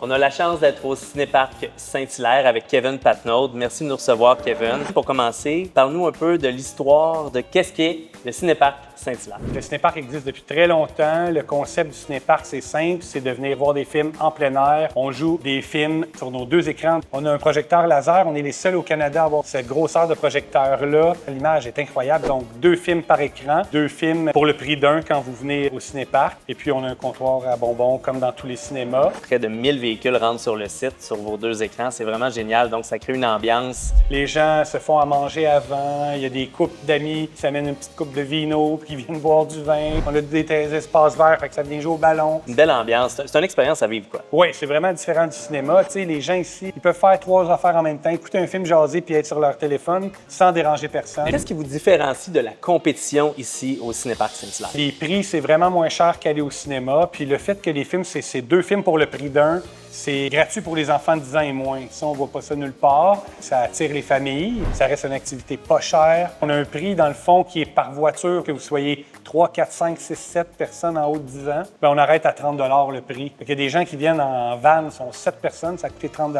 On a la chance d'être au Cinéparc Saint-Hilaire avec Kevin Patnaud. Merci de nous recevoir, Kevin. Pour commencer, parle-nous un peu de l'histoire de qu'est-ce qu'est le Cinéparc Saint-Hilaire. Le Cinéparc existe depuis très longtemps. Le concept du Cinéparc, c'est simple, c'est de venir voir des films en plein air. On joue des films sur nos deux écrans. On a un projecteur laser. On est les seuls au Canada à avoir cette grosseur de projecteur-là. L'image est incroyable. Donc, 2 films par écran, 2 films pour le prix d'un quand vous venez au Cinéparc. Et puis, on a un comptoir à bonbons comme dans tous les cinémas. Près de 1000 véhicules rentrent sur le site, sur vos 2 écrans. C'est vraiment génial. Donc, ça crée une ambiance. Les gens se font à manger avant. Il y a des couples d'amis qui s'amènent une petite coupe de vino puis qui viennent boire du vin. On a des espaces verts, fait que ça vient jouer au ballon. Une belle ambiance. C'est une expérience à vivre, quoi. Oui, c'est vraiment différent du cinéma. Tu sais, les gens ici, ils peuvent faire 3 affaires en même temps, écouter un film jaser puis être sur leur téléphone sans déranger personne. Qu'est-ce qui vous différencie de la compétition ici au Cinéparc Saint-Hilaire? Les prix, c'est vraiment moins cher qu'aller au cinéma. Puis le fait que les films, c'est 2 films pour le prix d'un, c'est gratuit pour les enfants de 10 ans et moins. Ça, on voit pas ça nulle part. Ça attire les familles. Ça reste une activité pas chère. On a un prix, dans le fond, qui est par voiture, que vous soyez 3, 4, 5, 6, 7 personnes en haut de 10 ans. Bien, on arrête à 30 $ le prix. Il y a des gens qui viennent en van, sont 7 personnes, ça coûte 30 $.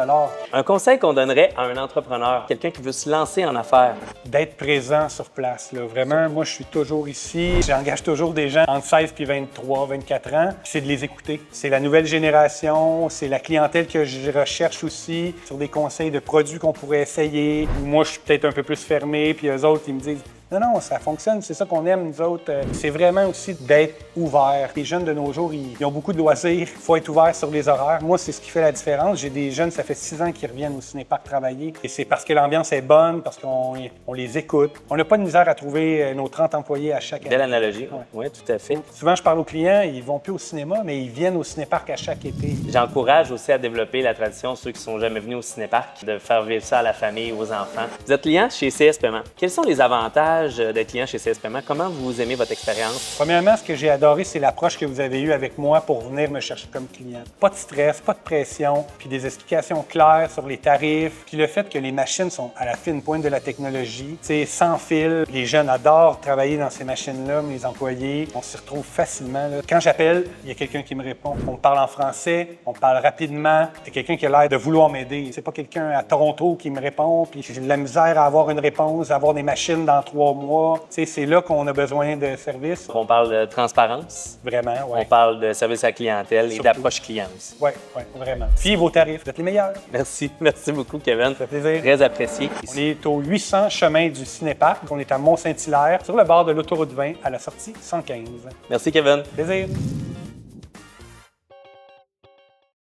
Un conseil qu'on donnerait à un entrepreneur, quelqu'un qui veut se lancer en affaires? D'être présent sur place. Là. Vraiment, moi, je suis toujours ici. J'engage toujours des gens entre 16 et 23, 24 ans. C'est de les écouter. C'est la nouvelle génération, c'est la clientèle que je recherche aussi, sur des conseils de produits qu'on pourrait essayer. Moi, je suis peut-être un peu plus fermé, puis eux autres, ils me disent non, ça fonctionne, c'est ça qu'on aime, nous autres. C'est vraiment aussi d'être ouvert. Les jeunes de nos jours, ils ont beaucoup de loisirs. Il faut être ouvert sur les horaires. Moi, c'est ce qui fait la différence. J'ai des jeunes, ça fait 6 ans qu'ils reviennent au Cinéparc travailler. Et c'est parce que l'ambiance est bonne, parce qu'on les écoute. On n'a pas de misère à trouver nos 30 employés à chaque année. Belle analogie. Ouais. Oui, tout à fait. Souvent, je parle aux clients, ils vont plus au cinéma, mais ils viennent au Cinéparc à chaque été. J'encourage aussi à développer la tradition, ceux qui ne sont jamais venus au Cinéparc, de faire vivre ça à la famille, aux enfants. Vous êtes client chez CS Paiement. Quels sont les avantages d'être client chez CS Paiement? Comment vous aimez votre expérience? Premièrement, ce que j'ai adoré, c'est l'approche que vous avez eue avec moi pour venir me chercher comme client. Pas de stress, pas de pression, puis des explications claires sur les tarifs, puis le fait que les machines sont à la fine pointe de la technologie, c'est sans fil. Les jeunes adorent travailler dans ces machines-là, mais les employés, on s'y retrouve facilement. Là. Quand j'appelle, il y a quelqu'un qui me répond. On parle en français, on parle rapidement. C'est quelqu'un qui a l'air de vouloir m'aider. C'est pas quelqu'un à Toronto qui me répond, puis j'ai de la misère à avoir une réponse, à avoir des machines dans 3 mois. C'est là qu'on a besoin de services. On parle de transparence. Vraiment, oui. On parle de service à la clientèle et Surtout. d'approche client aussi. Oui, vraiment. Puis vos tarifs, vous êtes les meilleurs. Merci. Merci beaucoup, Kevin. Ça fait plaisir. Très apprécié. On est au 800 chemin du Cinéparc. On est à Mont-Saint-Hilaire, sur le bord de l'autoroute 20, à la sortie 115. Merci, Kevin. Plaisir.